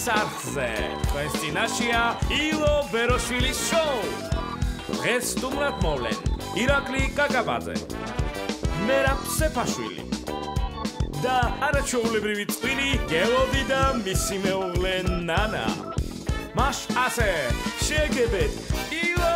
ტელევიზიის არხზე. Თქვენს წინაშეა ილო ბეროშვილის შოუ. დღეს სტუმრად მოვლენ ირაკლი კაკაბაძე, მერაბ სეფაშვილი და არაჩვეულებრივი წვილი გელოდი და მისი მეუღლე ნანა. მას ასე შეგებეთ ილო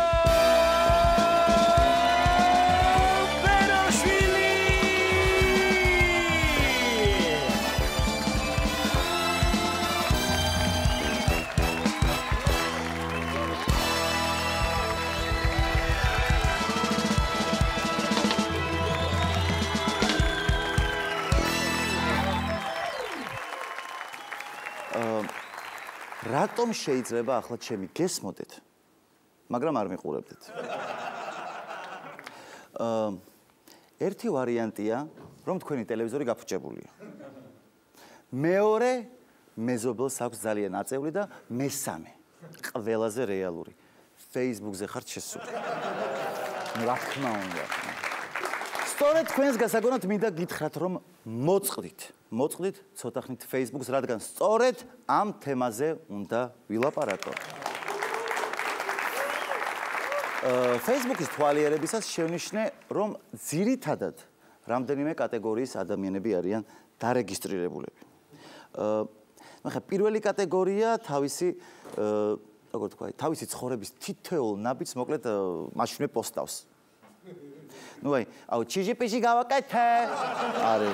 რატომ შეიძლება ახლა ჩემი გესმოდეთ, მაგრამ არ მიყურებდეთ. ერთი ვარიანტია, რომ თქვენი ტელევიზორი გაფუჭებულია. მეორე, მეზობელს აქვს ძალიან აწეული და მესამე, ყველაზე რეალური, Facebook-ზე ხართ შესული. რა თქმა უნდა. სწორედ თქვენს გასაგონად მინდა გითხრათ, რომ მოწყდით ცოტა ხნით Facebook-ს, რადგან სწორედ ამ თემაზე უნდა ვილაპარაკოთ. Facebook-ის თვალიერებისას შევნიშნე, რომ ძირითადად რამდენიმე კატეგორიის ადამიანები არიან დარეგისტრირებულები. ახლა პირველი კატეგორია თავისი, როგორ თქვა, თავისი ცხოვრების თითოეულ ნაბიჯს მოკლედ მაშინვე პოსტავს. ჩიჟი-პიჟი გავაკეთე. არე.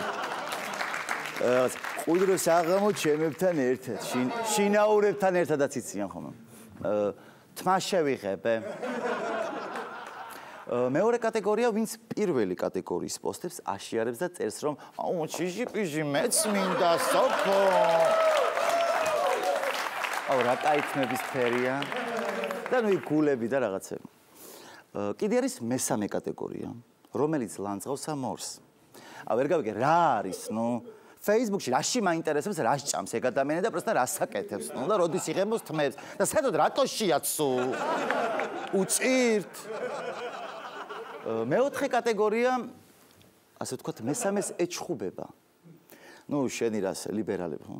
ყუდროს აღმოჩენებთან ერთად, შინაურებთან ერთადაც იციან ხოლმე. თმა შევიღებე. მეორე კატეგორია, ვინც პირველი კატეგორიის პოსტებს აშიარებს და წერს, რომ ჩიჟი-პიჟი მეც მინდა სოფო. რა კაითმების ფერია. და გულები და რაღაცები. კიდე არის მესამე კატეგორია, რომელიც ლანძღავს ამ ორს. ვერ გავიგე რა არის, Facebook-ში რაში მაინტერესებს, რა სჭამს ეგ ადამიანი და პროსტა რას აკეთებს, და როდის იღებოს თმებს და საერთოდ რატო შეაცო? უჭირთ. მეოთხე კატეგორია, ასე ვთქვათ, მესამეს ეჩხუბება. შენი რას ლიბერალები, ხო?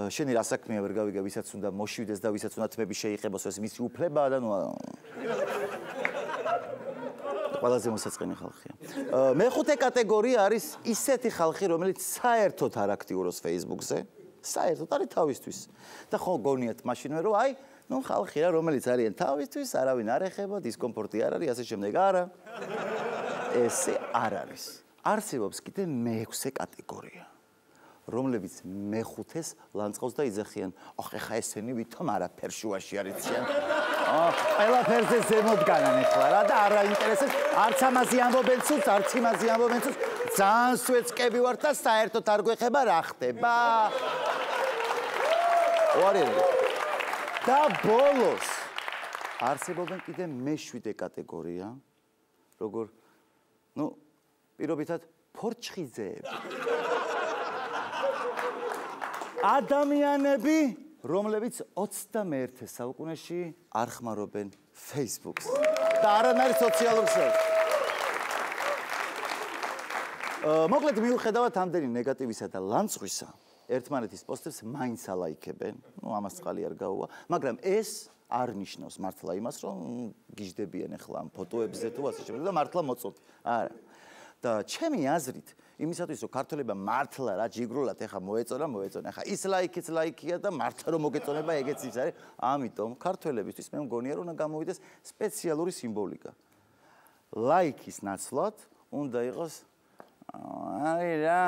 შენი რა საქმეა, ვერ გავიგე, ვისაც უნდა მოშვიდეს და ვისაც უნდა თმები შეიყებოს, ეს მისი უფლებაა და ყველაზე მოსაწყენი ხალხია. მეხუთე კატეგორია არის ისეთი ხალხი, რომელიც საერთოდ არ აქტიურობს Facebook-ზე, საერთოდ არის თავისთვის. და ხო გონიათ მაშინვე, რომ ხალხი რა, რომელიც არიან თავისთვის, არავინ არ ეხება, დისკომფორტი არ არის, ასე შემდეგ. არა. ესე არ არის. არსებობს კიდე მეექვსე კატეგორია, რომლებიც მეხუთეს ლანძღავს და იძახიან, ეხა ესენი ვითომ არაფერ შუაში არიციან. ყველაფერზე ზემოდგანან ეხლა რა და არ აინტერესებს, არც ამაზე ამბობენ ცუც, არც იმაზე ამბობენ ცუც, ძალიან სვეწკები ვართ და საერთოდ არ გვეხება რა ხდება. და ბოლოს არსებობენ კიდე მეშვიდე კატეგორია, როგორ, პირობითად ფორჩხიზეები. ადამიანები, რომლებიც 21 საუკუნეში არ ხმარობენ Facebook-ს და არანაირ სოციალურ ქსელს. მოკლედ მიუხედავად ამდენი ნეგატივისა და ლანძღვისა, ერთმანეთის პოსტებს მაინც ალაიქებენ, ამას წყალი არ გაუვა, მაგრამ ეს არ ნიშნავს მართლა იმას, რომ გიждდებიან ახლა ამ ფოტოებზე თუ ასე შემდეგ და მართლა მოწონთ. არა. და ჩემი აზრით, იმისათვის რომ ქართველებმა მართლა რა ჯიგრულად ეხა მოეწონა, ეხა ის ლაიქიც ლაიქია და მართლა რომ მოგეწონება ეგეც ის არის, ამიტომ ქართველებისთვის მე მგონია რომ უნდა გამოვიდეს სპეციალური სიმბოლიკა. ლაიქის ნაცვლად უნდა იყოს აი რა.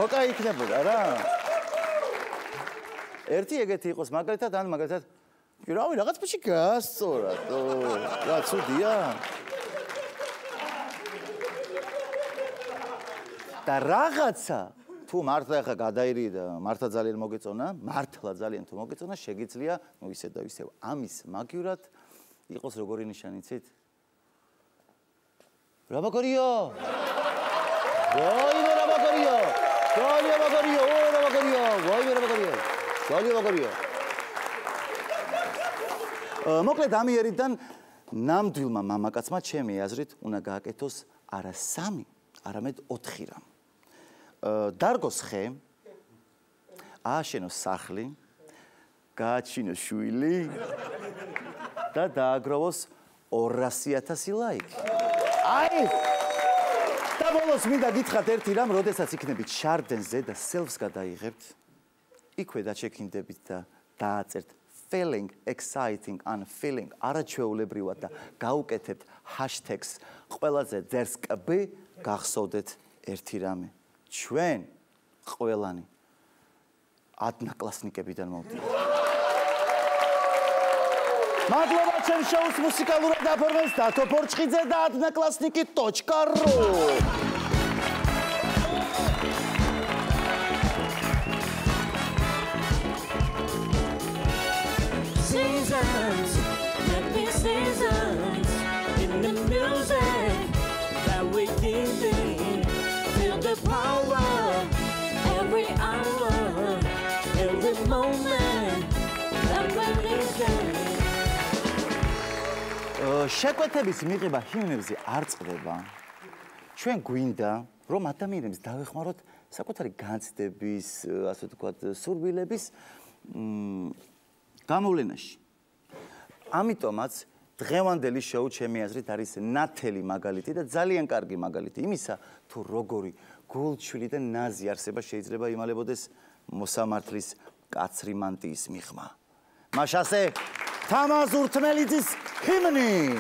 ხოკა იქნებოდა რა. ერთი ეგეთი იყოს მაგალითად, ან მაგალითად რავი რაღაც ფში გასწორა, რა ცუდია. და რაღაცა თუ მართლა ახლა გადაირი და მართლა ძალიან მოგეწონა, შეგიძლია ისე და ისე ამის მაგივრად იყოს როგორი ნიშანი იცით? რა მაგარია? ვაიმე რა მაგარია? ძალიან მაგარია, რა მაგარია? ვაიმე რა მაგარია? ძალიან მაგარია. მოკლედ ამიერიდან ნამდვილმა მამაკაცმა ჩემი აზრით უნდა გააკეთოს არა 3, არამედ 4 რამ. დარგოს ხე, ააშენოს სახლი, გააჩინოს შვილი და დააგროვოს 200,000 ლაიქი. აი! და ბოლოს მინდა გითხრათ ერთი რამ, როდესაც იქნებით შარდენზე და self-ს გადაიღებთ, იქვე დაჩექინდებით და დააწერთ feeling exciting and feeling არაჩვეულებრივად და გაუკეთებთ hashtags ყველაზე ძერს კბ გახსოვდეთ ერთი რამე. ჩვენ ყველანი ადნაკლასნიკებიდან მოვდივართ. მადლობა ჩემ შოუს მუსიკალურად აფორმებს დათო ფორჩხიძე და adnaklassniki.ru. Seasons, let me seasons in the music that we give in. Feel the power every hour, every moment that we're living. შეკვეთების მიღება ჰიმნებზე არ წყდება. ჩვენ გვინდა, რომ ადამიანებს დავეხმაროთ საკუთარი განცდების, ასე ვთქვათ, სურვილების გამოვლენაში. ამიტომაც დღევანდელი შოუ ჩემი აზრით არის ნათელი მაგალითი და ძალიან კარგი მაგალითი იმისა, თუ როგორი გულჩვილი და ნაზი არსება შეიძლება იმალებოდეს მოსამართლის კაცრი მანტიის მიღმა. მაშასე თამაზ ურთმელიძის ჰიმნი.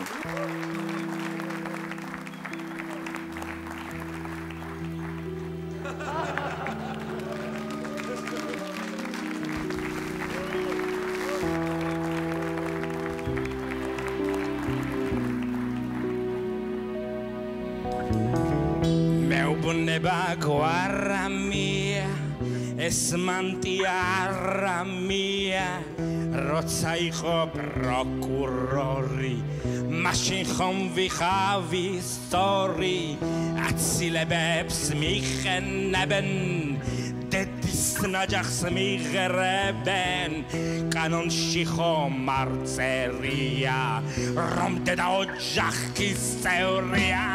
მეუბნება გვარამია ეს მანტიარამია როცა იყო პროკურორი მაშინ ხომ ვიხავი სწორი აცილებებს მიხენებენ დედის ნაჯახს მიღრებენ კანონში ხომ არ წერია რომ დედა ოჯახის წევრია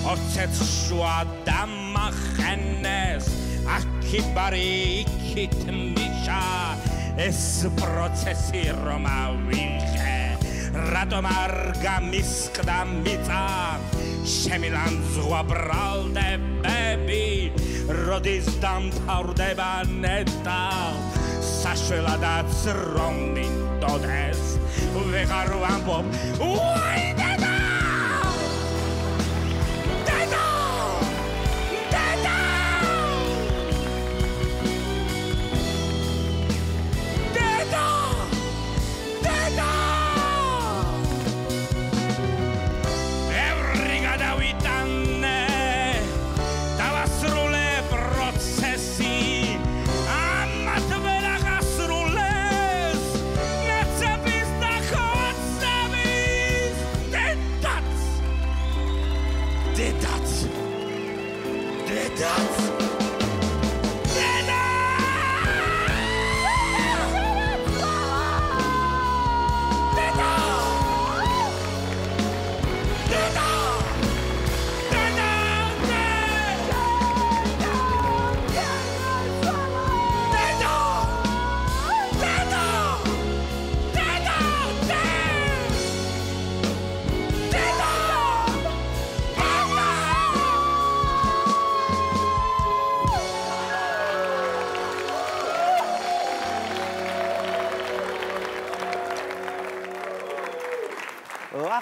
Ocet szła dama hennes, aki barikit misza, es procesi Roma wilche, radomarga miskda mica, shemilan zła bralde bebi, rodis dam taurdeba neta, sashvela da zromin dodes, vegaru ambob, uaideda!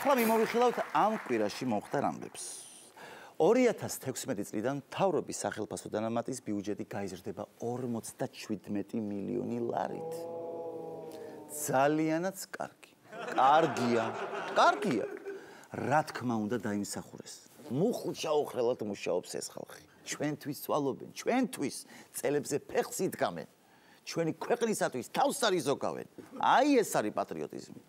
ახლა მიმოვიხილავთ ამ კვირაში მოხდა რამბებს. 2016 წლიდან მთავრობის სახელმწიფო დანამატის ბიუჯეტი გაიზრდება 57 მილიონი ლარით. ძალიანაც კარგი. კარგია. რა თქმა უნდა დაიმსახურეს. მუხლშაოხრელად მუშაობს ეს ხალხი. ჩვენთვის წვალობენ, ჩვენთვის წელებზე ფეხს იდგამენ. ჩვენი ქვეყნისათვის თავს არიზოგავენ. აი ეს არის პატრიოტიზმი.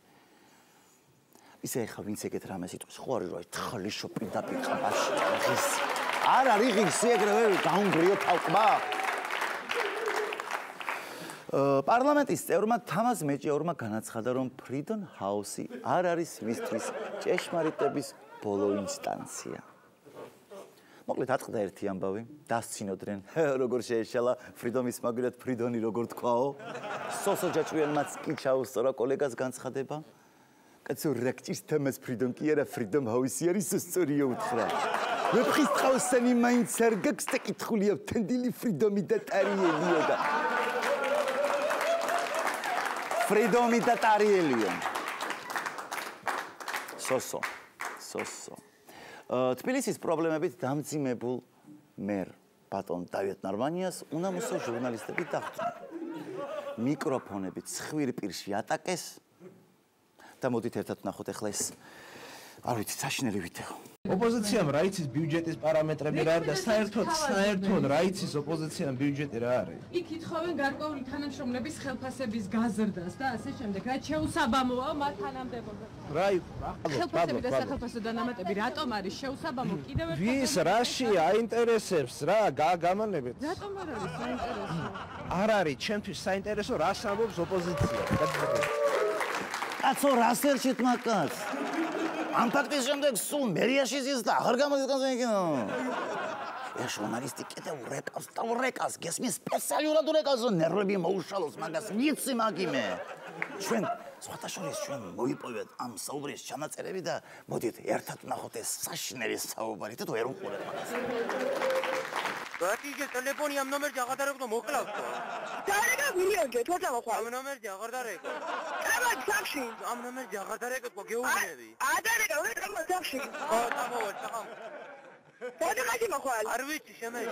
ისე ხა ვინც ეგეთ რამეს იტყვის ხო არის რა თხალიშო პირდაპირ ყბაში ტახის არ არის ღირსი ეგრევე გაუნგრიო თავკმა პარლამენტის წევრმა თამაზ მეჭიაურმა განაცხადა, რომ Freedom House-ი არ არის მისთვის ჭეშმარიტების ბოლო ინსტანცია. მოკლედ ატყდა ერთი ამბავი, დასცინოდნენ, როგორ შეეშალა Freedom-ის მაგალითად Freedom-ი როგორ თქვაო. სოსო ჯაჭვიანმაც კი ჩაუსწორა კოლეგას განცხადება. კაცო რა გჭირს თამაზ Freedom კი არა Freedom House-ი არის სწორია უთხრა. ვეფხის ტყავსანი მაინც არ გაქვს და კითხულია თენდილი Freedom-ი და ტარიელიო და Freedom-ი და ტარიელიო. სოსო. თბილისის პრობლემებით დამძიმებულ მერ ბატონ დავით ნარმანიას უნამუსო ჟურნალისტები დახვდნენ. მიკროფონებით ცხვირპირში ატაკეს და მოდით ერთად ვნახოთ ახლა ეს არ ვიცი საშინელი ვიდეო. ოპოზიციამ რა იცის ბიუჯეტის პარამეტრები რა არის და საერთოდ რა იცის ოპოზიციამ ბიუჯეტი რა არის? იქ ითხოვენ გარკვეული თანამშრომლების ხელფასების გაზრდას და ასე შემდეგ. რაც შეუსაბამოა მათ თანამდებობებს. რა ხელფასები და სახელმწიფო დანამატები რატომ არის შეუსაბამო? კიდევ ერთხელ ვის რაში აინტერესებს რა გამანებით? რატომ არ არის საინტერესო? არ არის ჩემთვის საინტერესო რას ამბობს ოპოზიცია. კაცო რას ერჩით მაგას? ამ ფაქტის შემდეგ სულ მერიაში ზის და აღარ გამოდის განსაკუთრებით. ეს ჟურნალისტი კიდევ რეკავს გესმის სპეციალურად რეკავს ნერვები მოუშალოს მაგას ვიცი მაგიმე. ჩვენ სხვათა შორის ჩვენ მოიპოვეთ ამ საუბრის ჩანაწერები და მოდით ერთად ვნახოთ ეს საშინელი საუბარი და თუ ვერ უყურეთ მაგას. ბატიჟე ტელეფონი ამ ნომერზე აღარ დარეკო მოკლავს. დარეკა მილიონჯერ თორსა მოხვალ. ამ ნომერზე აღარ დარეკო. კაბად სახში. ამ ნომერზე აღარ დარეკო გეუბნები. ადარეკა ვერ კაბად სახში. ხო წამოვალ სახამ. დადაკაჭი მოხვალ. არ ვიცი შემეშ.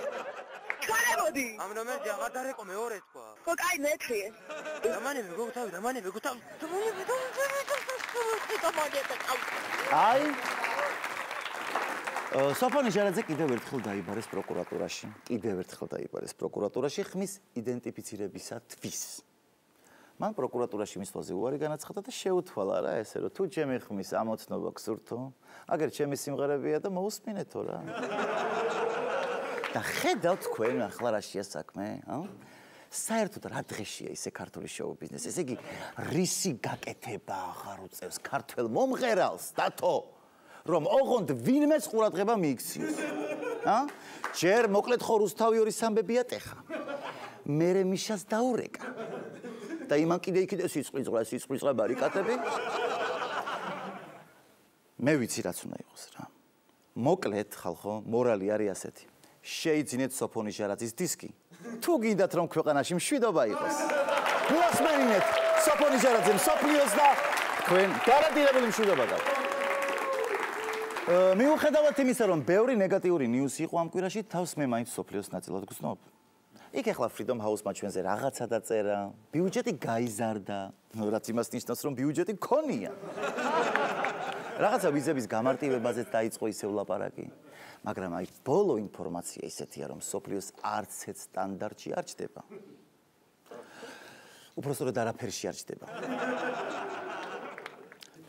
ჩარემოდი. ამ ნომერზე აღარ დარეკო მეორე თქვა. ხო კაი მეთხი. რამანები გოგთავი. აი სოფონი ჟარაძე კიდევ ერთხელ დაიბარეს პროკურატურაში. ხმის იდენტიფიცირებისათვის. მან პროკურატურაში მისვლაზე უარი განაცხადა და შეუთვალა რა ესე რომ თუ ჩემი ხმის ამოცნობა გსურთო, აგერ ჩემი სიმღერებია და მოусმინეთო რა. და ხედავთ თქვენ ახლა რა შეასაქმე, საერთოდ რა დღეშია ისე ქართული შოუ ბიზნესი. ესე იგი რისი გაკეთება აღარ უწევს ქართველ მომღერალს დათო რომ ოღონდ ვინმეს ყურადღება მიიქციოს. ჯერ მოკლედ ხო რუსთავი ორი სამბებია ტეხა. მერე მიშას დაურეკა. და იმან კიდე სიწყლიზღვა ბარიკადები. მე ვიცი რაც უნდა იყოს რა. მოკლედ ხალხო, მორალი არის ასეთი. შეიძინეთ სოფონი ჟარაძის დისკი. თუ გინდათ რომ ქვეყანაში მშვიდობა იყოს. გულასმენინეთ სოფონი ჟარაძე მსოფლიოს და თქვენ გარანტირებული მშვიდობა გაქვთ. მიუხედავად იმისა, რომ ბევრი ნეგატიური ნიუსი იყო ამ კვირაში, თავს მე მაინც სოფლიოს ნაწილად გრძნობ. იქ ახლა Freedom House-მა ჩვენზე რაღაცა დაწერა, ბიუჯეტი გაიზარდა, რაც იმას ნიშნავს, რომ ბიუჯეტი მქონია. რაღაცა ვიზების გამარტივებაზეც დაიწყო ისევ ლაპარაკი, მაგრამ აი ბოლო ინფორმაცია ისეთია, რომ სოფლიოს არც ერთ სტანდარტში არ ჩდება. უпростоრად არაფერში არ ჩდება.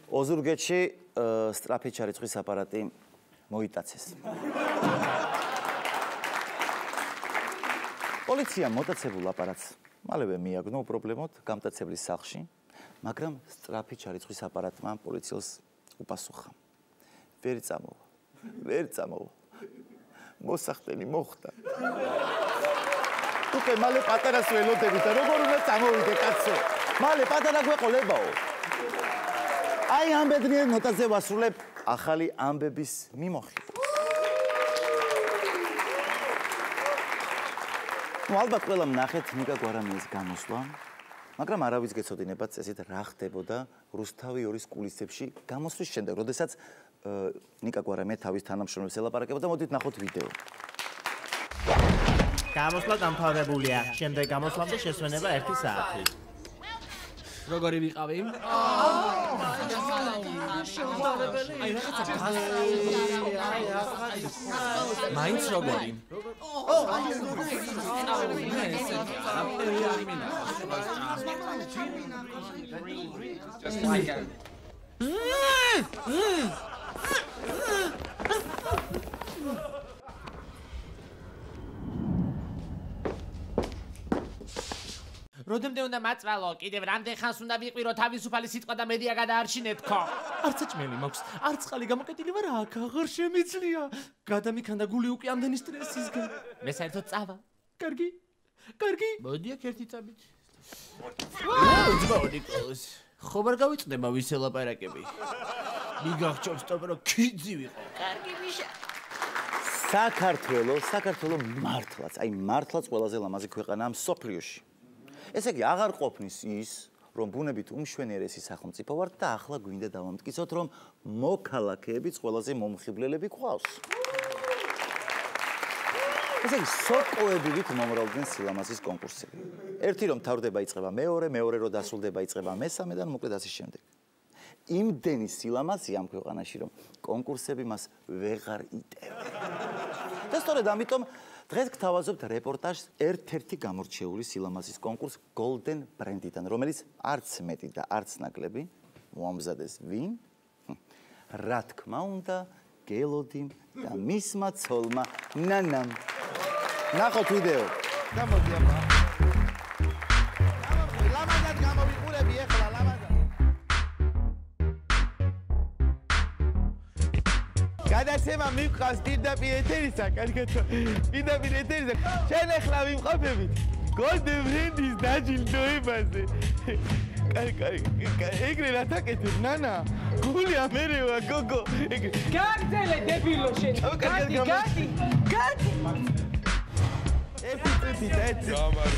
ოზურგეთში სწრაფი ჩარიცხვის აპარატი მოიტაცეს. პოლიციამ მოტაცებულ აპარატს მალევე მიაგნო უპრობლემოდ გამტაცებლის სახლში, მაგრამ სწრაფი ჩარიცხვის აპარატმა პოლიციელს უპასუხა. ვერ წამოვა. მოსახდენი მოხდა. უკვე მალე პატარას ველოდები და როგორ უნდა წამოვიდე კაცო? მალე პატარა გვეყოლებაო. აი ამ ბედნიერ ნოტაზე ვასრულებ ახალი ამბების მიმოხილვას. ალბათ ყველამ ნახეთ ნიკა გვარამიეს გამოსვლა, მაგრამ არავის გეცოდინებათ წესით რა ხდებოდა რუსთავი ორის კულისებში გამოსვლის შემდეგ, როდესაც ნიკა გვარამია თავის თანამშრომლებს ელაპარაკებოდა. მოდით ნახოთ ვიდეო. გამოსვლა დამთავრებულია. შემდეგ გამოსვლამდე შესვენება 1 საათი. როგორი ვიყავი? მაინც როგორი? როდემდე უნდა მაწვალო, კიდევ რამდენ ხანს უნდა ვიყვირო თავისუფალი სიტყვა და მედია გადაარჩინეთქო. არც ჭმელი მაქვს, არც წყალი გამოკეტილი ვარ, აქ აღარ შემიძლია. გადამიქანდა გული უკვე ამდენი სტრესისგან. მე საერთოდ წავა. კარგი. კარგი. მოდი აქ ერთი წამით. ძმაონიკოს. ხომ არ გავიწდება ვის ელაპარაკები? მიგახჭობს თქო რომ ქიძი ვიყო. კარგი მიშა. საქართველო მართლაც, აი მართლაც ყველაზე ლამაზი ქვეყანაა მსოფლიოში. ესე იგი, აღარ ყოფნის ის, რომ ბუნებით უმშვენიერესი სახელმწიფო ვართ და ახლა გვინდა დავამტკიცოთ, რომ მოქალაქეებიც ყველაზე მომხიბლელები გვყავს. ესე იგი, სოკოებივით მომრავლდნენ სილამაზის კონკურსები. ერთი რომ თავდება იწყება მეორე რომ დასრულდება იწყება მესამე და მოკლედ ასე შემდეგ. იმდენი სილამაზია ამ ქვეყანაში, რომ კონკურსები მას ვეღარ იტევენ. და სწორედ ამიტომ დღეს გთავაზობთ რეპორტაჟს ერთ-ერთი გამორჩეული სილამაზის კონკურს Golden Brand-დან, რომელიც არც მეტი და არც ნაკლები მოამზადეს ვინ? რა თქმა უნდა, გელოდიმ და მისმა ცოლმა ნანამ. ნახოთ ვიდეო. გამოდი აბა. ლამაზად გამოვიყურები ეხლა ლამაზად. გადაცემა მივყავს პირდაპირ ეთერისა, კარგად. პირდაპირ ეთერისა. შენ ეხლა ვიმყოფებით Golden Brand-ის დაჯილდოებაზე. ეგრე რა თაკეთებ, ნანა? გული ამერევა, გოგო. გაგძელე დებილო შენ. გადი.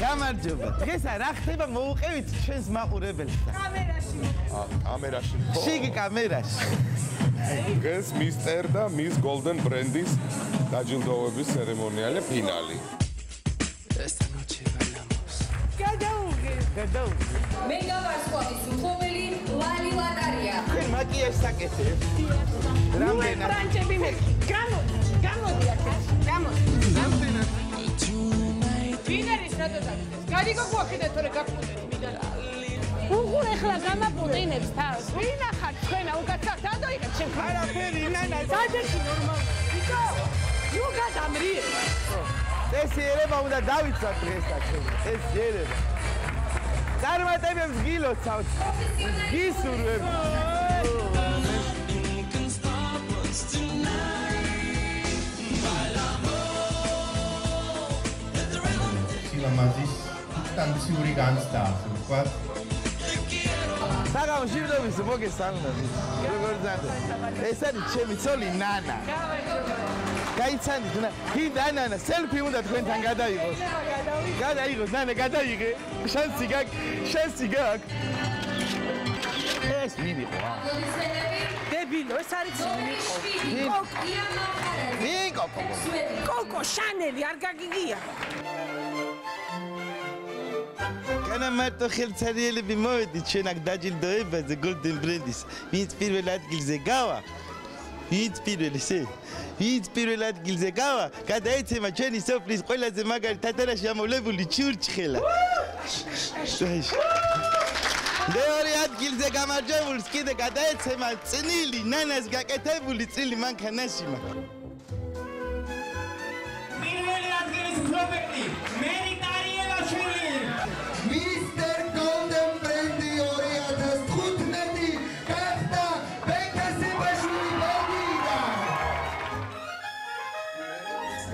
გამარჯობა. დღესა რა ხდება მოუყევით ჩვენს მაყურებელს. კამერაში. შიგი კამერაში. დღეს მისტერ და მის Golden Brand-ის დაჯილდოების ცერემონიალი ფინალი. გადაუგე. მე გავარსკვლავის მფლობელი ლალი ლატარია. ხენ მაკიაჟს აკეთებ. რამდენად? ბრანჩები მე. გამოდი აქ. რამდენად? ვინერის რატო დაგდეს? გადი გოგვახედეთ თორე გაგყუდეთ მიდან. უღურ ეხლა გამაპუტინებს თავს. ვინ ახარ თქვენა უკაცრავ დადოიღებ შენ. არაფერი ნანა. საერთოდ ნორმალია. იცო? ნუ გადამრიე. ეს ერება უნდა დავიცვათ დღესაც. ეს ერება. წარმატებებს გილოცავთ. გისურვებ. სილამაზის სტანდარტული განცდა, ასე ვთქვათ. საგამო ჟირდობის მოგესალმები. როგორ ძანდა? ეს არის ჩემი ცოლი ნანა. გაიცანდით ნა? გინდა ნანა, სელფი უნდა თქვენთან გადაიღოს. გადაიღოს ნანა, გადაიღე. შანსი გაქვს. ეს მივიყო. დებილო, ეს არის მიკო. კოკო შანელი არ გაგიგია. განა მარტო ხელცარიელები მოვედით ჩვენ აქ დაჯილდოებაზე Golden Brand-ის. ვინც პირველ ადგილზე გავა? გადაეცემა ჩვენი სოფლის ყველაზე მაგარი თათარაში ამოვლებული ჩურჩხელა. მეორე ადგილზე გამარჯვებულს კიდე გადაეცემა წნილი ნანას გაკეთებული წილი მანქანაშიმა. პირველი ადგილის მფლობელი მერი ტარიელაშვილი. Mr. Golden Brand-ი 2015 გახდა ბეკასიბაშვილი ბაგიდა.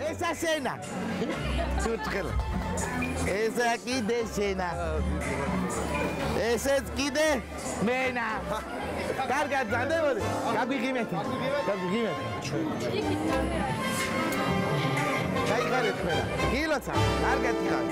ესა შენა. ჩურჩხელა. ესა კიდე შენა. ესეც კიდე მენა. კარგად ძანდებოდი? გაგვიღიმეთ. გაიგარეთ ყველა. გილოცა, კარგად იყავ.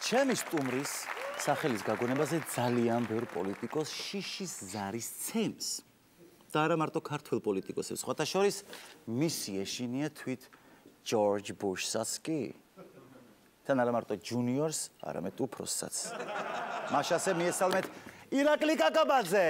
ჩემი სტუმრის სახელის გაგონებაზე ძალიან ბევრ პოლიტიკოს შიშის ზარის ცემს. და არა მარტო ქართველ პოლიტიკოსებს, სხვათა შორის მისი ეშინია თვით ჯორჯ ბუშსაც კი. თან არა მარტო ჯუნიორს, არამედ უფროსსაც. მაშასე მიესალმეთ ირაკლი კაკაბაძე.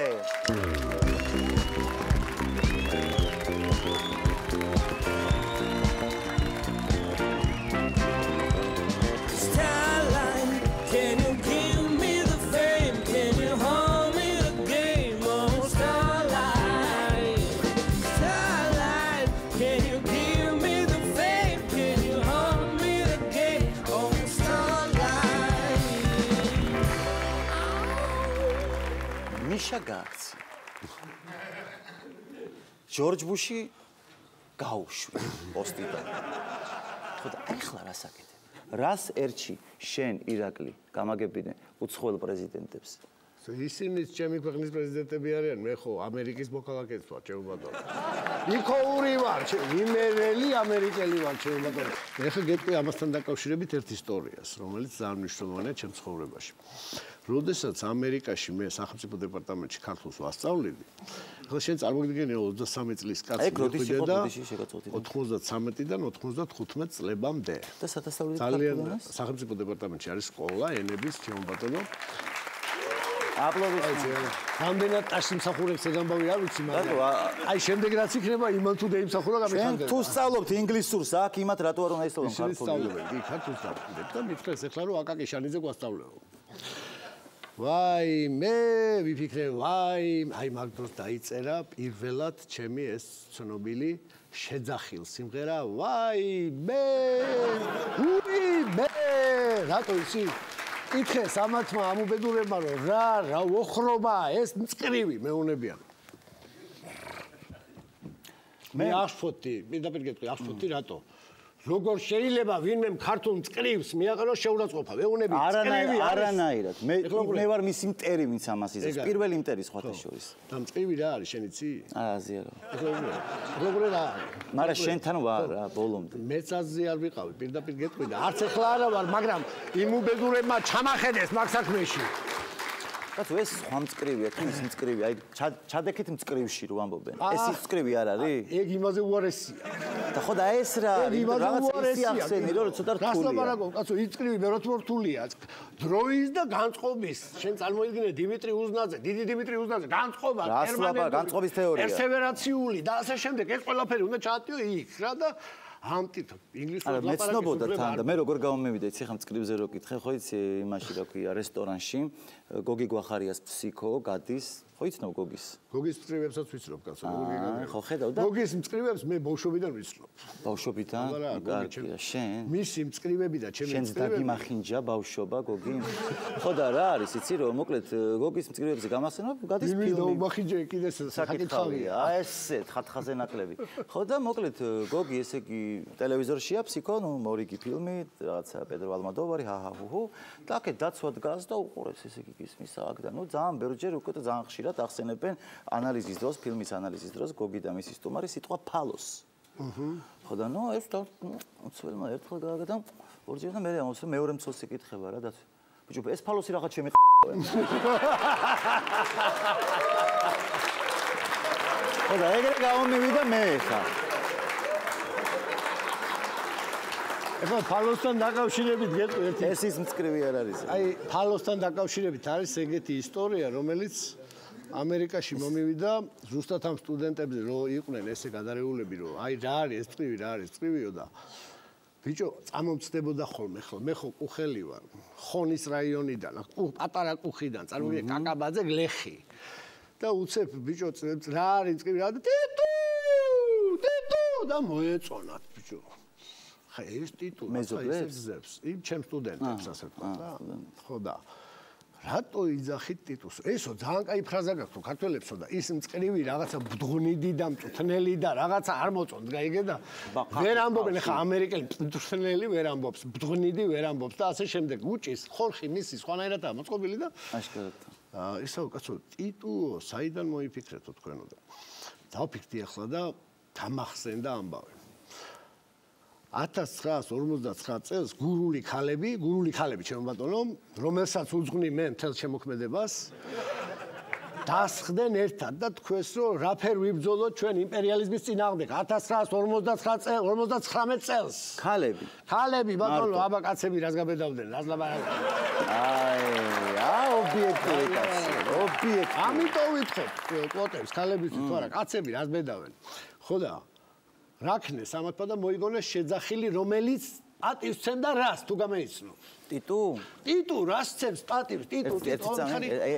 მიშა გააქცია. ჯორჯ ბუში გაუშვი პოსტიდან. ხოდა ახლა რას აკეთებ? რას ერჩი შენ ირაკლი გამაგებინე უცხოელ პრეზიდენტებს? ისინიც ჩემი ქვეყნის პრეზიდენტები არიან, მე ხო ამერიკის მოქალაქეც ვარ, ჩემო ბატონო. იქოური ვარ, იმერელი ამერიკელი ვარ, ჩემო ბატონო. მე ხა გეტყვი ამასთან დაკავშირებით ერთ ისტორიას, რომელიც ძალიან მნიშვნელოვანია ჩემ ცხოვრებაში. როდესაც ამერიკაში მე სახელმწიფო დეპარტამენტში ქართულს ვასწავლედი, ახლა შენ წარმოგიდგენია 23 წლის კაცი მივხვიდე და 93-დან 95 წლებამდე. და სადასწავლელი ძალიან სახელმწიფო დეპარტამენტში არის სკოლა ენების, ჩემო ბატონო. აპლოდისმენტები. რამდენად ტაში მსახურებს ეგ ამბავი არ ვიცი, მაგრამ აი შემდეგ რაც იქნება იმან თუ დაიმსახურა გამიხარდა. შენ თუ სწავლობთ ინგლისურს აქ იმათ რატო არ უნდა ისწავლო ქართულს? სწავლობენ, კი, ქართულს დავყიდებ და მითხრეს ახლა რომ აკაკი შანიძე გვასწავლებო. ვაი, მე ვიფიქრე, ვაი, აი მაგ დროს დაიწერა პირველად ჩემი ეს ცნობილი შეძახილ სიმღერა, ვაი, მე, რატო იცი? ითქეს ამათმა ამუბედურებმა რომ რა ოხრობა ეს მწკრივი მეუნებიან. მე აღშფოთი, პირდაპირ გეტყვი, აღშფოთი რატო? როგორ შეიძლება ვინმე ქართულ მწკრივს მიაყენოს შეურაცხყოფა? მეუნები მწკრივი არის. არანაირად. მე ვარ მისი მტერი, ვინც ამას იზრდება. პირველი მტერი სხვათა შორის. და მწკრივი რა არის, შენ იცი? აზია რა. როგორ რა? მაგრამ შენთან ვარ რა, ბოლომდე. მეც აზრი არ ვიყავი, პირდაპირ გეტყვი და არც ახლა არა ვარ, მაგრამ იმ უბედურებმა ჩამახედეს მაგ საქმეში. კაცო, ეს სხვა მწკრივია, თუ ის მწკრივი, აი ჩადექით მწკრივში რო ამბობენ. ეს ის მწკრივი არ არის? ეგ იმაზე უარესია. და ხო და ეს რა არის? რაღაც ისი ახსენი რომ ცოტა რთულია. გასლაბარაკო, კაცო, ის მწკრივი მე როთმო რთულია. დროის და განწყობის. შენ წარმოიდგინე დიმიტრი უზნაძე, დიდი დიმიტრი უზნაძე, განწყობა, განწყობის თეორია. პერსევერაციული და ასე შემდეგ. ეს ყველაფერი უნდა ჩაატიო იქ რა და ამტით ინგლისურად ლაპარაკობ. მეცნობოდა თან და მე როგორ გამომივიდა, იცი ხა მწკრივზე რო კითხე, ხო იცი იმაში რა ქვია, რესტორანში გოგი გვახარიას ფსიქო გადის, ხო იცნობ გოგის? გოგის მწკრივებსაც ვიცნობ, კაცო, გოგი გაგა. ხო ხედავ და გოგის მწკრივებს მე ბავშვობიდან ვიცნობ. ბავშვობიდან? კარგია, შენ? მისი მწკრივები და ჩემი შენს დაგიმახინჯა ბავშვობა გოგი? ხო და რა არის, იცი რომ მოკლედ გოგის მწკრივებზე გამახსენებ, გადის ფილმი. იმის დაუმახინჯე კიდეს საკითხავია. ესეთ ხათხაზე ნაკლები. ხო და მოკლედ გოგი ესე იგი ტელევიზორშია ფსიქო, ნუ მორიგი ფილმი, რაღაცა პედრო ალმოდოვარი, ჰაჰაჰუჰუ. და აქეთ დაცვა დგას და უყურებს ესე იგი გისმის აქ და ნუ ძალიან ბევრჯერ უკვე და ძალიან ხშირად ახსენებენ ანალიზის დროს, ფილმის ანალიზის დროს გოგი და მისი სტუმარი სიტყვა ფალოს. ხო და ნუ ეს და უცველმა ერთხელ გააგა და ორჯერ და მე ამოსვე მეორე მცოცი კითხება რა დაცვა. ბიჭო, ეს ფალოსი რაღაც ჩემი ხო და ეგრე გამომივიდა მე ხა. ეხლა ფალოსთან დაკავშირებით გეტყვი ერთი. ეს ის მწკრივი არ არის. აი, ფალოსთან დაკავშირებით არის ეგეთი ისტორია, რომელიც ამერიკაში მომივიდა ზუსტად ამ სტუდენტებზე, რომ იყვნენ ესე გადარეულები, რომ აი რა არის ეს წვივი, რა არის წვივიო და ბიჭო, წამომწდებოდა ხოლმე, ხო, მე ხო კუხელი ვარ. ხონის რაიონიდან, პატარა კუხიდან, წარმოგიდგენთ, კაკაბაძე გლეხი. და უცებ ბიჭო, რა არის წვივი, რა ტიტუ და მოეწონათ ბიჭო. ხა ეს ტიტული მეზობლებს იმ ჩემ სტუდენტებს ასე ვთქვა და ხო და რატო იძახით ტიტულს? ესო ძალიან კაი ფრაზა გაქვს თუ ქართველებსო და ის მწკრივი რაღაცა ბდღვნიდი და მწვრთნელი და რაღაცა არ მოწონს, გაიგე და ვერ ამბობენ ხა ამერიკელი მწვრთნელი ვერ ამბობს, ბდღვნიდი ვერ ამბობს და ასე შემდეგ. უჭის ხორხი მისი სხვანაირადაა მოწყობილი და აშკარად. ისო კაცო ტიტულო საიდან მოიფიქრეთო თქვენო და დავფიქრდი ახლა და დამახსენდა ამბავი. 1959 წელს გურული ქალები, ჩემო ბატონო, რომელსაც უძღვნი მე მთელ შემოქმედებას, დასხდნენ ერთად და თქვეს, რომ რაფერ ვიბრძოლოთ ჩვენ იმპერიალიზმის წინააღმდეგ 1959 წელს. ქალები, ბატონო, აბა კაცები რას გაბედავდნენ, რას ლაპარაკობენ. ობიექტური კაცი, ობიექტური. ამიტომ ვითხოთ კვოტებს, ქალებისთვის თუ არა, კაცები რას ბედავენ. ხო და რაქნეს ამათმა და მოიგონეს შეძახილი, რომელიც პატივს ცემდა რას თუ გამეიცნო. ტიტუ რას ცემს პატივს? ტიტუ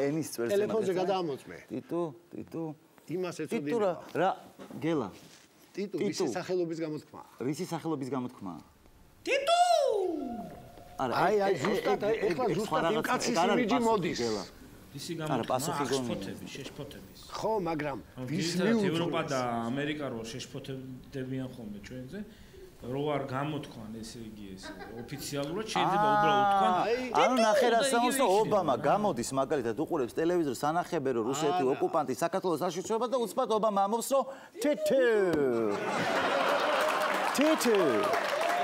ენის წვერზე ტელეფონზე გადაამოწმე. ტიტუ იმას ეწოდება. რა გელა? ტიტუ ვისი სახელობის გამოთქმა? ვისი სახელობის გამოთქმა? ტიტუ! აი ზუსტად იმ კაცის იმიჯი მოდის. ისი გამოთქმა? შეშფოთების, შეშფოთების. ხო, მაგრამ ვის მიუძღვის? ევროპა და ამერიკა რო შეშფოთებდებიან ხოლმე ჩვენზე. რო არ გამოთქვან ესე იგი ეს ოფიციალურად შეიძლება უბრალოდ თქვან ანუ ნახე რა სამოსო ობამა გამოდის მაგალითად უყურებს ტელევიზორს ანახებენ რომ რუსეთი ოკუპანტი საქართველოს აშუქება და უცბად ობამა ამბობს რომ თითი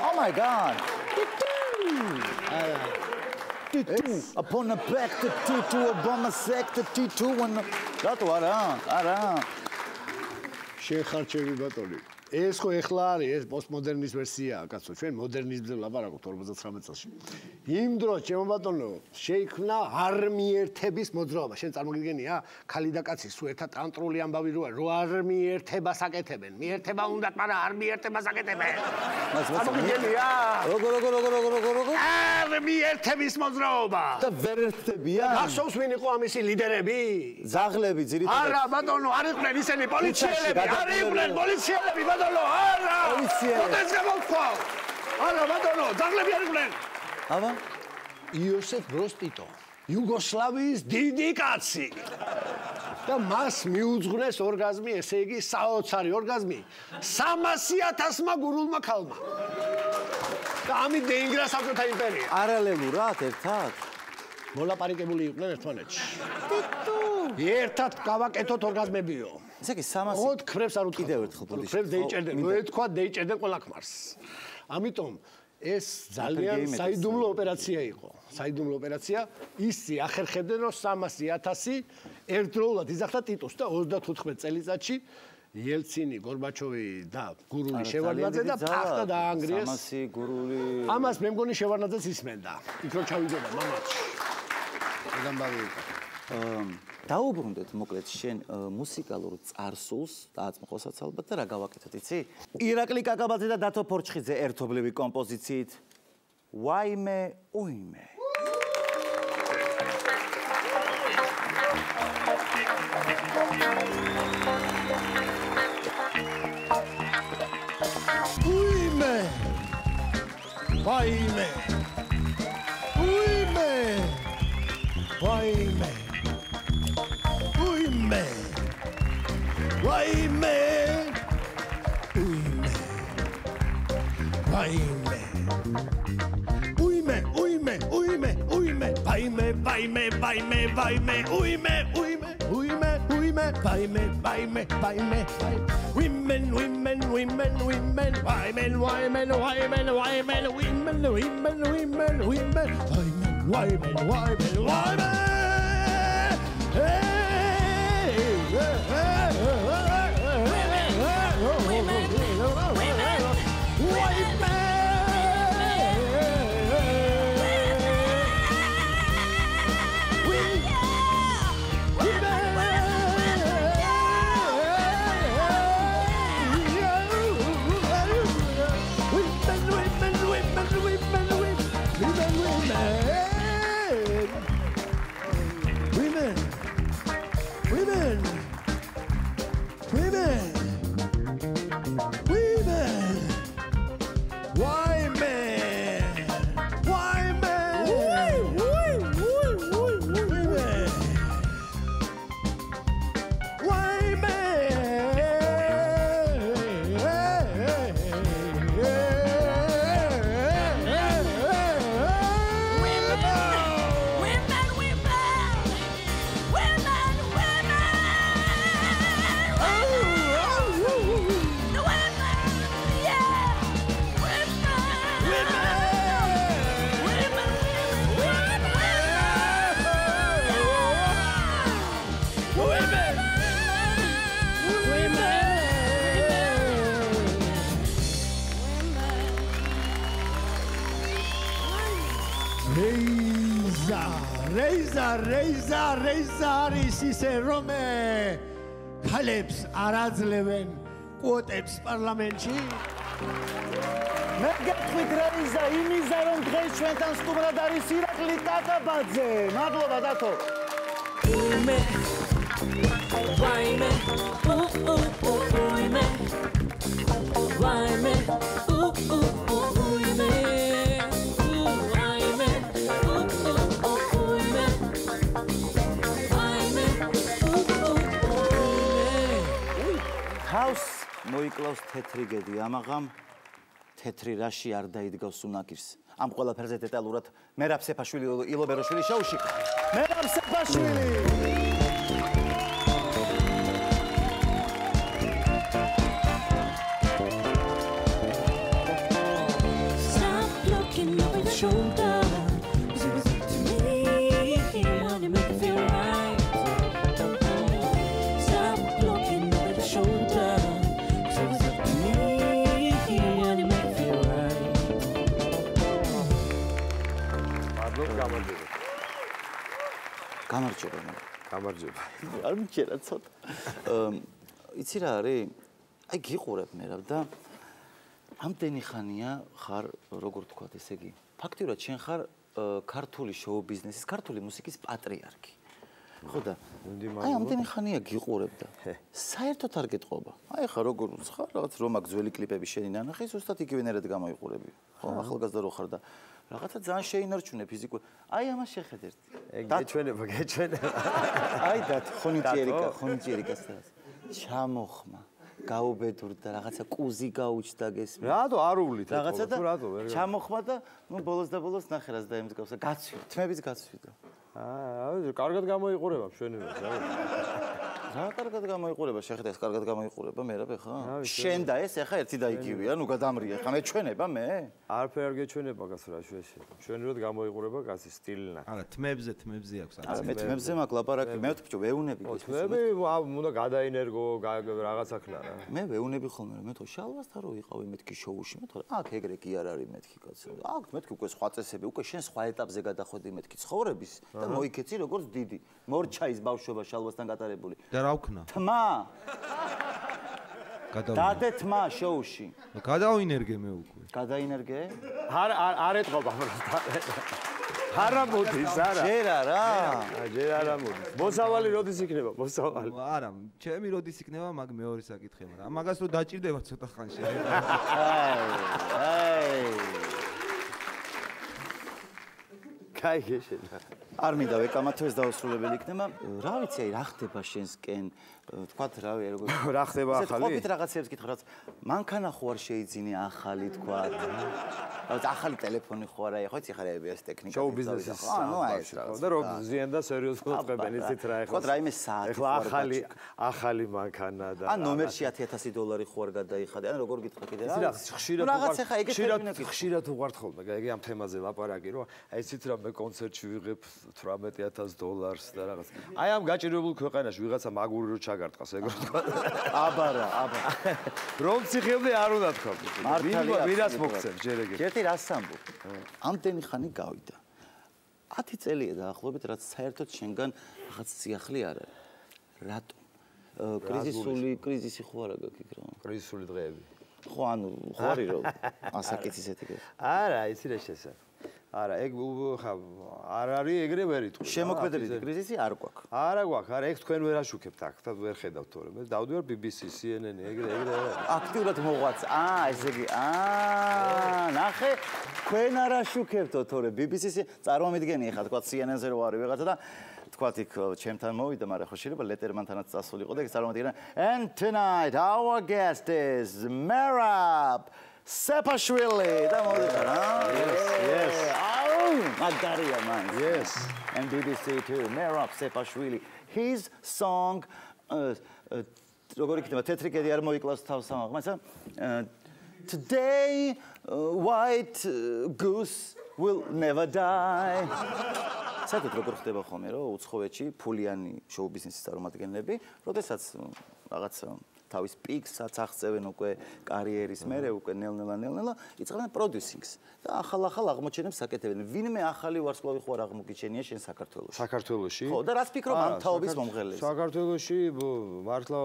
oh my god თითი upon a back to tito obama sector tito when რატო არა შეხარჩევი ბატონი ეს ხო ეხლა არის ეს პოსტმოდერნის ვერსიაა კაცო ჩვენ მოდერნიზმზე ვლაპარაკობთ 59 წელს იმ დროს ჩემო ბატონო შეიქმნა არმიერთების მოძრაობა შენ წარმოგიდგენია ქალი და კაცი სულ ერთად ტანტრული ამბავი რო არმიერთებას აკეთებენ მიერთება უნდათ მაგრამ არმიერთებას აკეთებენ წარმოგიდგენია როგორ არმიერთების მოძრაობა და ვერ ერთებიან გახსოვს ვინ იყო ამისი ლიდერები ზაღლები ძირითადად არა ბატონო არ იყვნენ ისინი პოლიციელები არ იყვნენ პოლიციელები არა! მოდეს გამოვთქვა! არა, ბატონო, ძაღლები არ იყვნენ! აბა? იოსებ ბროს ტიტო, იუგოსლავიის დიდი კაცი. და მას მიუძღვნეს ორგაზმი, ესე იგი, საოცარი ორგაზმი 300,000-მა გურულმა ქალმა. და ამით დაინგრა საბჭოთა იმპერია. პარალელურად ერთად მოლაპარაკებული იყვნენ ერთმანეთში. ერთად გავაკეთოთ ორგაზმებიო. ესე იგი 300 ოთ ხრებს არ უთხოვ. კიდევ ერთხელ ბოდიში. ხრებს დეიჭერდნენ, მოეთქვა დეიჭერდნენ ყველა ქმარს. ამიტომ ეს ძალიან საიდუმლო ოპერაცია იყო. საიდუმლო ოპერაცია ისე ახერხებდნენ რომ 300,000 ერთდროულად იძახდა ტიტოს და 35 წელიწადში იელცინი, გორბაჩოვი და გურული შევარდნაძე და ფახტა დაანგრიეს. 300 გურული. ამას მე მგონი შევარდნაძეც ისმენდა. იქ რო ჩავიდოდა მამაჩი. ეგამბავი იყო. დაუბრუნდეთ მოკლედ შენ მუსიკალურ წარსულს დააწმყოსაც ალბათ და რა გავაკეთოთ იცი? ირაკლი კაკაბაძე და დათო ფორჩხიძე ერთობლივი კომპოზიციით ვაიმე უიმე უიმე ვაიმე უიმე ვაიმე Uime, uime, uime, uime, uime, uime, uime, vaime, vaime, vaime, vaime, uime, uime, uime, uime, vaime, vaime, vaime, women, women, women, women, women, women, women, women, women, women, women, women, women, women, women. რეიზა არის ისე რომ ქალებს არ აძლევენ კვოტებს პარლამენტში? მე გეტყვით რეიზა, იმისა რომ დღეს ჩვენთან სტუმრად არის ირაკლი ტაკაბაძე. მადლობა დათო. თავს მოიკლავს თეთრი გედი, ამაღამ თეთრი რაში არ დაიდგავს უნაგირს. ამ ყველაფერზე დეტალურად მერაბ სეფაშვილი ილობეროშვილი შოუში. მერაბ სეფაშვილი. გამარჯობა. არ მიჭერა ცოტა. იცი რა არის? აი გიყურებ მერაბ და ამდენი ხანია ხარ, როგორ თქვა, ესე იგი, ფაქტიურად შენ ხარ ქართული შოუ ბიზნესის, ქართული მუსიკის პატრიარქი. ხო და აი ამდენი ხანია გიყურებ და საერთოდ არ გეტყობა. აი ხა როგორ ხარ, რაღაც რომ აქ ძველი კლიპები შენი ნანახი, ზუსტად იგივენერად გამოიყურები. ხო, ახალგაზრდა რო ხარ და რაღაცა ძალიან შეინარჩუნე ფიზიკურ. აი ამას შეხედე ერთი. გეჩვენება. აი და ხონიჭიერიკას ჩამოხმა. გაუბედურდა რაღაცა კუზი გაუჩდა გესმის. რატო არ უვლით რაღაცა და ჩამოხმა და ნუ ბოლოს და ბოლოს ნახე რას დაემსგავსა. გაცვიდა, თმების გაცვიდა. კარგად გამოიყურება მშვენივრად, რა. რა კარგად გამოიყურება, შეხედე ეს კარგად გამოიყურება, მერაბ ხა? შენ და ეს ახლა ერთი და იგივეა, ნუ გადამრია, ხა მეჩვენება მე? არაფერ არ გეჩვენება გას რა შეშე. მშვენივრად გამოიყურება გასი სტილნა. არა, თმებზე აქვს. არა, მე თმებზე მაგ ლაპარაკი, მე ვთქვი, ვეუნები. თმები უნდა გადაინერგო, რაღაცა ხნა რა. მე ვეუნები ხოლმე, მე თქო შალვასთან რო იყავი მეთქი შოუში, მე თქო, აქ ეგრე კი არ არის მეთქი კაცო. აქ მეთქი უკვე სხვა წესები, უკვე შენ სხვა ეტაპზე გადახვედი მეთქი ცხოვრების და მოიქეცი როგორც დიდი. მორჩაის ბავშვობა შალვასთან გატარებული. და რა ვქნა? თმა. დადე თმა შოუში. გადავინერგე მე უკვე. გადაინერგე? არ ეტყობა არა მოდის არა. ჯერ არა. ჯერ არა მოდის. მოსავალი როდის იქნება? მოსავალი. არა, ჩემი როდის იქნება, მაგ მეორე საკითხია, მაგრამ მაგას რო დაჭირდება ცოტა ხანში. კაი შენა. არ მინდა ვეკამათო ეს დაუსრულებელი იქნება. რა ვიცი, აი რა ხდება შენსკენ? თქვათ რავი, როგორ რა ხდება ახალი? ყოფით რაღაცებს გითხრა, რაც მანქანა ხო არ შეიძინე ახალი თქვათ. რაღაც ახალი ტელეფონი ხო არა, ხო იცი ხარ ეს ტექნიკა. შოუ ბიზნესის. ანუ აი ეს რა. და რომ ზიან და სერიოზულად ყვებენ იცით რა ეხლა. თქვათ რაიმე საათი. ეხლა ახალი მანქანა და ან ნომერში 10000 ხო არ გადაიხადე, ან როგორ გითხრა კიდე რა. ხშირად უყვართ ხოლმე, იგი ამ თემაზე ლაპარაკი, რომ აი იცით რა მე კონცერტში ვიღებ $18000 და რაღაც. აი ამ გაჭირებულ ქვეყანაში ვიღაცა მაგური რო ჩაგარტყას, ეგ რო თქვა. აბარა. რომ ციხემდე არ უნდა თქვა. ვირას მოგცემ ჯერ ეგეთ. ერთი რას ამბობ? ამდენი ხანი გავიდა. 10 წელია დაახლოებით, რაც საერთოდ შენგან რაღაც სიახლე არ არის. რატომ? კრიზისი ხო არა გაქვს რა? კრიზისული დღეები. ხო, ანუ ხო არის რომ ასაკეთის ეთიკეტი. არა, იცი რა შესაძლოა. არა, ეგ ხა არ არის ეგრე ვერ იტყვი. შემოქმედებითი კრიზისი არ გვაქვს. არა გვაქვს, არა, ეგ თქვენ ვერ აშუქებთ აქ, და ვერ ხედავთ თორე. მე დავდივარ BBC, CNN, ეგრე. აქტიურად მოღვაწ. ესე იგი, ნახე, თქვენ არ აშუქებთო თორე BBC-ს წარმომიდგენი ხა თქვა CNN-ზე რო არის ვიღაცა და თქვათ იქ ჩემთან მოვიდა, მაგრამ ხო შეიძლება ლეტერმანთანაც წასულიყო და ეგ წარმომიდგენა. And tonight our guest is Merab Sepashvili. და მოვიდა რა. Yes. Magaria man. Yes. And BBC too. Merab Sepashvili. His song როგორ იქნება თეთრი კედი არ მოიკლავს თავს ამაღლმაცა. Today white goose will never die. საერთოდ როგორ ხდება ხოლმე რომ უცხოეთში ფულიანი შოუ ბიზნესის წარმომადგენლები, როდესაც რაღაც თავის პიკსაც აღწევენ უკვე კარიერის მერე უკვე ნელ-ნელა იწყებენ პროდიუსინგს და ახალ აღმოჩენებს აკეთებენ. ვინმე ახალი ვარსკვლავი ხო არ აღმოგიჩენია შენ საქართველოში? საქართველოში? ხო, და რაც ფიქრობ ამ თაობის მომღერლებს? საქართველოში მართლა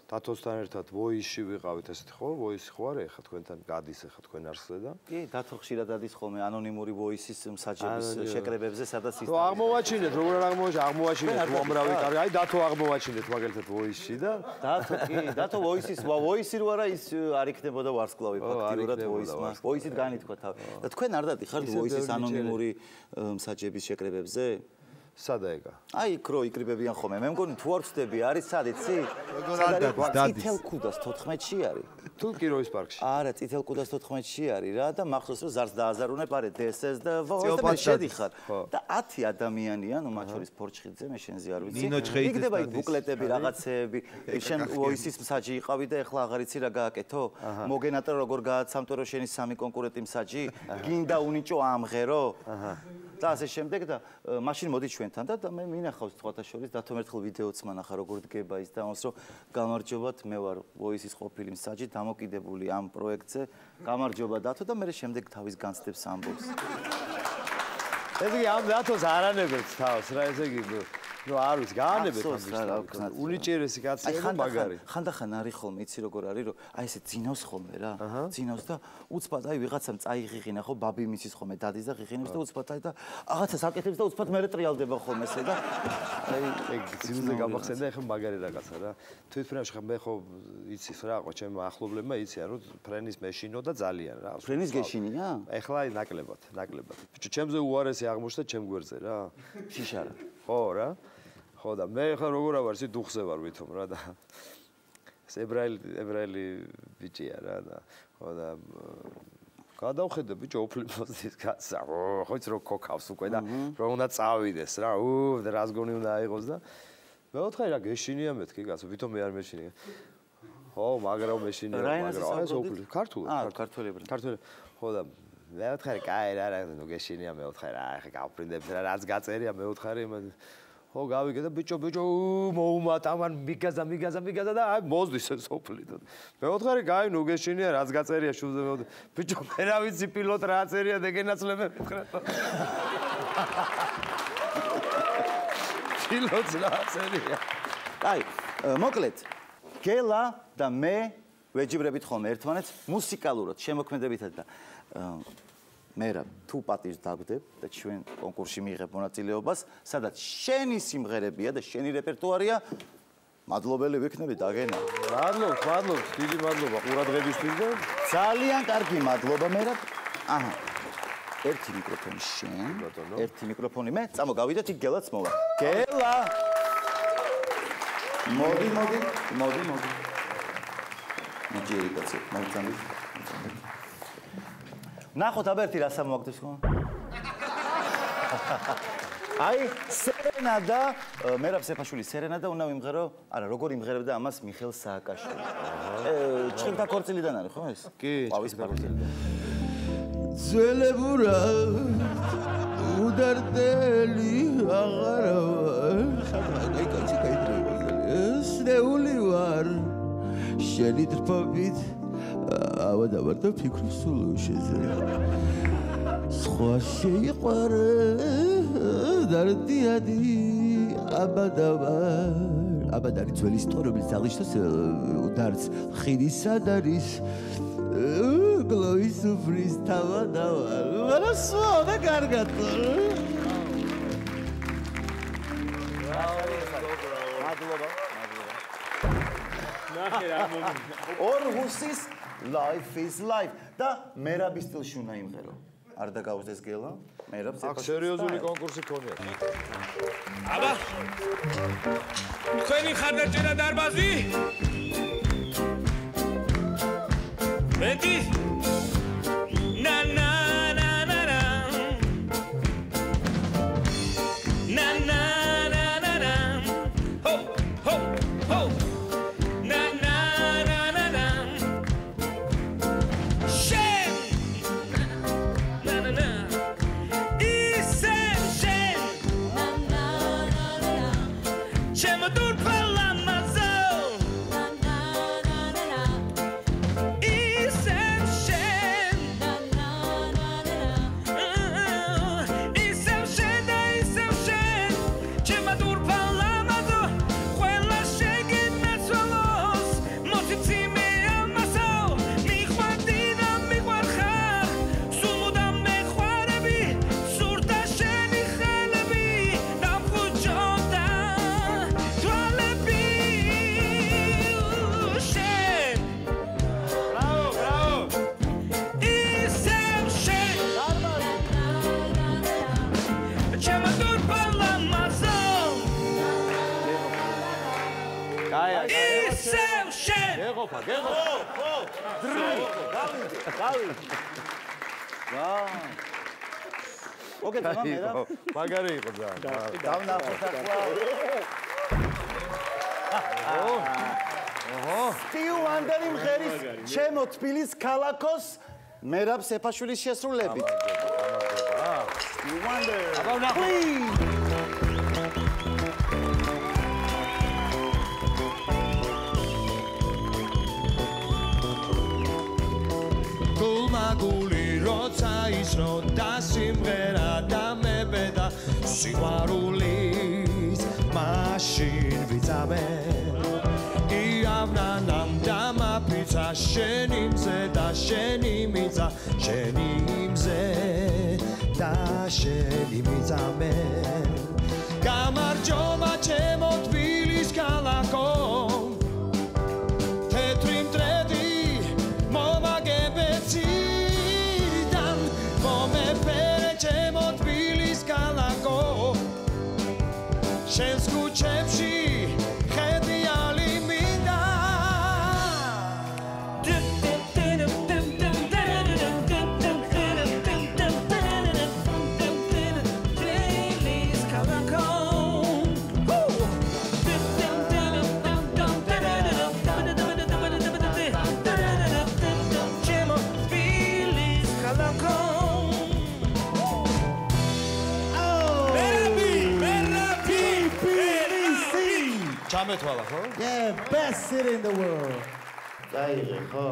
დათოსთან ერთად ვოისში ვიყავით ესეთი ხო? ვოისი ხო არის ახლა თქვენთან გადის ახლა თქვენ არსზე და? კი, დათო ხშირად დადის ხოლმე ანონიმური ვოისის მსაჯების შეკრებებზე, სადაც ის აღმოვაჩინეთ, როგორ არ აღმოვაჩინეთ უამრავი კარგი. აი დათო აღმოვაჩინეთ მაგალითად ვოისში და დათო ვოისი რო არა ის არ იქნებოდა ვარსკვლავი ფაქტიურად ვოისმა. ვოისით განითქვა თავი. და თქვენ არ დადიხართ ვოისის ანონიმური მსაჯების შეკრებებზე? სადა ეგა? აი იქ რო იკრიბებიან ხოლმე. მე მგონი თუ არ ვწდები, არის სად იცი? წითელ კუდას 14-ში არის. თუ კიროვის პარკში. არა, წითელ კუდას 14-ში არის რა და მახსოვს რომ ზარს დააზარუნებ, არის DSS და ვოისთან შედიხარ. და 10 ადამიანია, ნუ მათ შორის ფორჩხიძე, მე შენზე არ ვიცი. იქნება იქ ბუკლეტები, რაღაცეები. შენ ვოისის მსაჯი იყავი და ეხლა აღარ იცი რა გააკეთო? მოგენატრა როგორ გააცამტო რომ შენი სამი კონკურენტი მსაჯი? გინდა უნიჭო ამღერო? და ასე შემდეგ და მაშინ მოდი ჩვენთან და მე მინახავს თქვათა შორის დათომ ერთხელ ვიდეოც მანახა როგორ დგება ის და ამას რომ გამარჯობათ მე ვარ ვოისის ყოფილი მსაჯი დამოკიდებული ამ პროექტზე გამარჯობა დათო და მე შემდეგ თავის განცდებს ამბობს ესე იგი ამ დათოს არ ანებებს თავს რა ესე იგი ნუ არ ვიცი გაანებეთ ამ უნიჭერესი კაცია მაგარი ხანდახან არის ხოლმე იცი როგორ არის რომ აი ესე ძინავს ხოლმე რა ძინავს და უცბად აი ვიღაცამ წაიღიღინა ხო ბაბი მისის ხოლმე დადის და ღიღინებს და უცბად აი და რაღაცას აკეთებს და უცბად მერე ტრიალდება ხოლმე ესე და აი ეგ ძინზე გამახსენდა ეხლა მაგარი რაღაცა რა თვითფრენაში ხა მე ხო იცის რა ყო ჩემ ახლობლებმა იციან რომ ფრენის მეშინო და ძალიან რა ფრენის გეშინია ეხლა აი ნაკლებად ბიჭო ჩემზე უარესი აღმოჩნდა ჩემ გვერდზე რა შიშარა ხო რა ხო და მე ხა როგორ ავარ ისი დუხზე ვარ ვითომ რა და ებრაელი ბიჭია რა და ხო და გადავხედე ბიჭო უფლიმოზის კაცსა ხო იცი რო ქოქავს უკვე და რომ უნდა წავიდეს რა და რას გონი უნდა აიღოს და მე ვთხარი რა გეშინია მეთქი კაცო ვითომ მე არ მეშინია ხო მაგრამ მეშინია მაგრამ ეს უფლი ქართული ხო და მე ვთხარი კაი რა ნუ გეშინია მე ვთხარი რა ხა გავფრინდებ რა რაც გაწერია მე ვთხარი ხო გავიგე და ბიჭო მოუმატა მან მიგაზა და აი მოზდის ეს ოფლი და მე ვთხარი გაი ნუ გეშინია რაც გაწერია შულზე მე ბიჭო მე რა ვიცი პილოტ რა წერია და გენაცლებე მეთხრა პილოტ რა წერია აი მოკლედ გელა და მე ვეჯიბრებით ხოლმე ერთმანეთს მუსიკალურად შემოქმედებითად და მერა თუ პატივს დაგვდებ და ჩვენ კონკურსში მიიღებ მონაწილეობას, სადაც შენი სიმღერებია და შენი რეპერტუარია, მადლობელი ვიქნები დაგენა. მადლობთ, დიდი მადლობა ყურადღებისთვის და ძალიან კარგი მადლობა მერა. აჰა. ერთი მიკროფონი შენ, ერთი მიკროფონი მე, წამოგავიდეთ იქ გელაც მოვა. გელა. მოდი. ნიჭიერი კაცი, მოგწამდი. ნახოთ აბერტი რა სამოაგდეს ხო? აი სერენადა, მერაბ სეფაშვილი სერენადა უნდა ვიმღერო, არა როგორ იმღერებდა ამას მიხელ სააკაშვილი. ჭხილთა ქორწილიდან არის ხო ეს? კი, ყავის ქორწილი. ძველებურა უდარტელი აღარავარ. აი კაცი კაიტრება. სნეული ვარ. შენი ტრფობით ავადავარ და ფიქრობ სულ შეზე. სხვა შეიყვარე დარდიანი აბადარი ძველი ისტორიების აღნიშნავს დარც ხიდისად არის გლოვის უფრის თავადავარ მაგრამ სულ და კარგად ორგუსის Life is life და მერაბის სტილში უნდა იმღერო. არ დაგაუზდეს გელა? მერაბს აქ სერიოზული კონკურსი ქონია. აბა. თქვენი ხარდაჭერა დარბაზი? მეტი? ნანა გეყოფა, გეყოფა. ხო. გავიდე. ოკეი, თამამერა. მაგარი იყო ძალიან. დავნახოთ ახლა. სტივ ვანდერი მღერის ჩემო თბილის ქალაქოს მერაბ სეფაშვილის შესრულებით. სტივ ვანდერი. აბა ვნახოთ. გული როცა ისრო და სიმღერა და მებედა სიყვარულის მაშინ ვიწამე იავნანამ და მაფიცა შენი მზე და შენი მიწა შენი მზე და შენი მიწამე გამარჯობა ჩემო თბილის ქალაქო თეთრი მტრედი მომაგებეცი შენს ქუჩებში ხედიალი მინდა ჩამეთვალა ხო? Yeah, best city in the world. დაიღე ხო?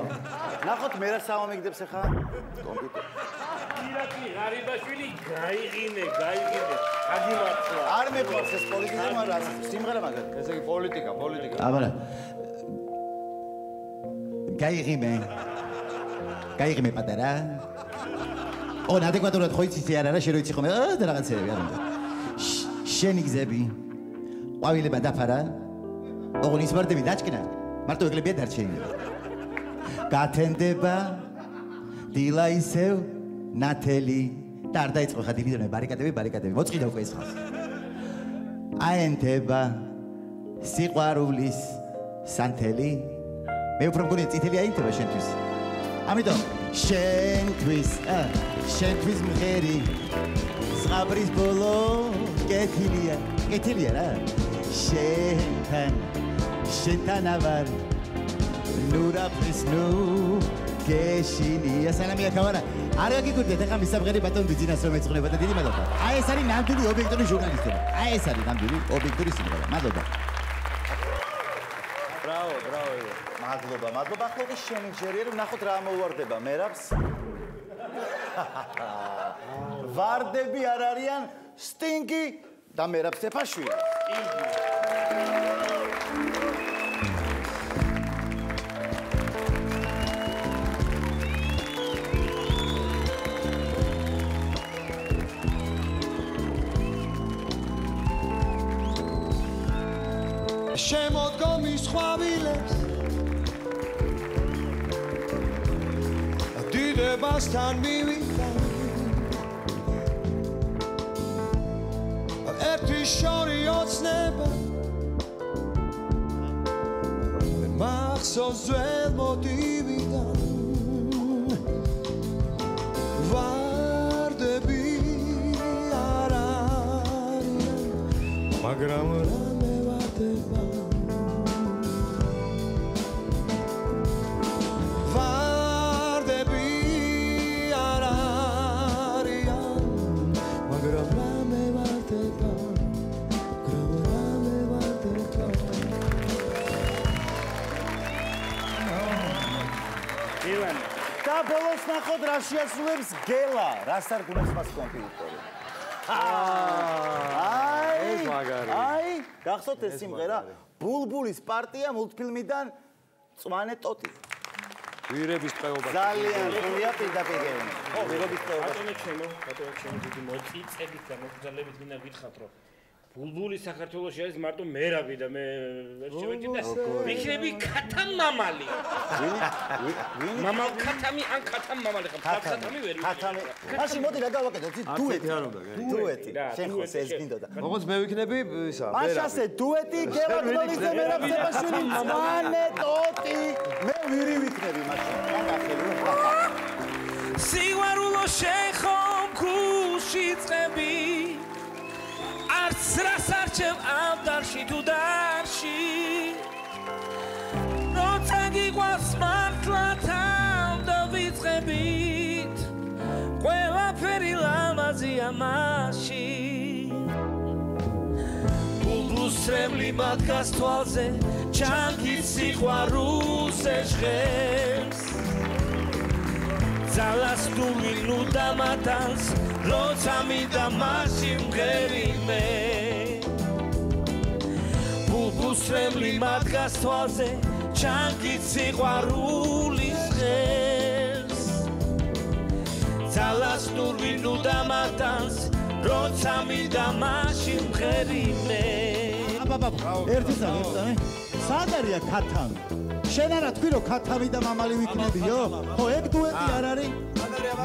ნახოთ მე რა სამომიგდებს ახლა? კომპიუტერი. ირაკი ღარიბაშვილი გაიღინე. აგიმართლა. არ მეყვარს ეს პოლიტიკა, მაგრამ სიმღერა მაგარი. ესე იგი პოლიტიკა. აბარა. გაიღიმე პატარა. ადეკვატურად ხო იცი არა რა შეიძლება იცი ხოლმე და რაღაცეები არ უნდა. შენი გზები. ყვავილება დაფარა. ოღონდ ის ვარდები დაჭკნა. მარტო ეგლებია დარჩენილი. გათენდება დილა ისევ ნათელი და არ დაიწყო ხა დილიდანვე ბარიკადები. მოწყიდა უკვე ეს ხალხი. აენთება სიყვარულის სანთელი. მე უფრო მგონია წითელი აენთება შენთვის. ამიტომ შენთვის მღერი ზღაპრის ბოლო კეთილია რა. შენთან ავარ ნურაფრის გეშინია სანამია ქავარა არ გაგიგურდეთ ახლა მისამღერი ბატონ ბიძინას რომ ეწყნება და დიდი მადლობა. აი ეს არის ნამდვილი ობიექტური ჟურნალისტობა. აი ეს არის ნამდვილი ობიექტური სიმღერა. მადლობა. ბრავო. მადლობა. ახლა უკვე შენი ჯერია რომ ნახოთ რა მოუვარდება მერაბს. ვარდები არ არიან სტინგი და მერაბ სეფაშვილი. შემოდგომის ხვავილებს დიდებასთან მივიდა ერთი შორი ოცნება მახსოვს ძველ მოტივიდან ვარდები არ არიან მაგრამ რა მე ვარდება ვარდები არ არიან მაგრამ რა მე ვარდება და ბოლოს ნახოთ რა შეასრულებს გელა, რას არ გუნებს მას კომპიუტერი. ეს მაგარი. აი, გახსოვთ ეს სიმღერა? ბულბულის პარტია მულტფილმიდან წვანე ტოტი. ვირების ტყეობა. ძალიან სულია პირდაპირ. ხო, ვირების ტყეობა. ბატონო ჩემო, დიდი მოწიწებით და მოგზალებით მინდა გითხრათ რომ ბულბული საქართველოში არის მარტო მერაბი და მე ვერ შევეჭი და ვიქნები ქათამ მამალი. მამალ ქათამი ან ქათამ მამალი ხარ. ქათამი ვერ ქათამი. მაშინ მოდი რა გავაკეთოთ? დუეტი არ უნდა. დუეტი. შენ ხო ეს გინდოდა. როგორც მე ვიქნები ისა მერაბი. მაშასე დუეტი გერაგნოლიძე მერაბ სეფაშვილი მანე ტოტი. მე ვირი ვიქნები მაშინ. სიყვარულო შეხომ გულში წები არც რას არჩევ ამ დარში თუ დარში როცა გიყვარს მართლა თავდავიწყებით ყველაფერი ლამაზია მასში ბულბულსრემლი მაგას თვალზე ჩანქით სიყვარულზე ჟღერს ძალას დუმი ნუ დამატანს როცა მინდა მასში მღერი მე ბულბულსრემლი მაგას თვალზე ჩანქით სიყვარულის ღერს ძალას დუმი ნუ დამატანს როცა მინდა მასში მღერი მე ერთი წამი სად არია ქათამი შენ არა თქვი რომ ქათამი და მამალი ვიქნებიო? ხო, ეგ დუეტი არ არის?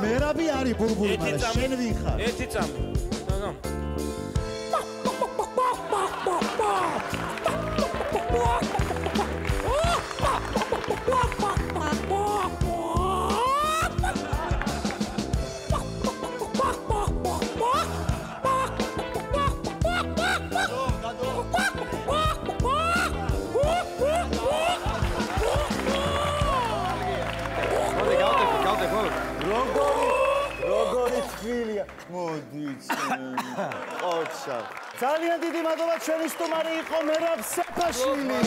მერაბი არის ბულბული, მაგრამ შენ ვინ ხარ? ერთი წამი. როგორი თბილია მოდიც ოჩა ძალიან დიდი მადლობა ჩვენი სტუმარი იყო მერაბ სეფაშვილი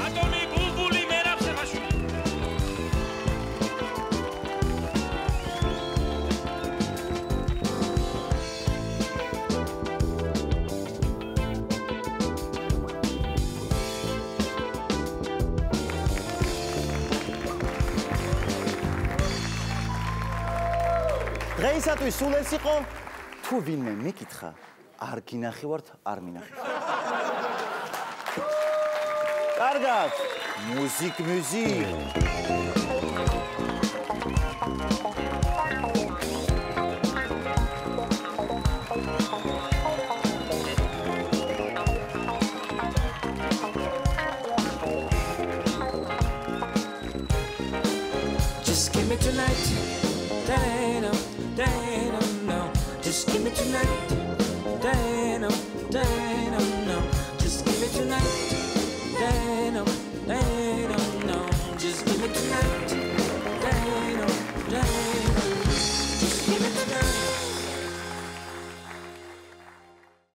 ატომი ბულბული მერაბ სეფაშვილი დღეისათვის სულ ეს იყო თუ ვინმე მიკითხა არ გინახივართ არ მინახევართ კარგად მუსიკ Just give me tonight, that ain't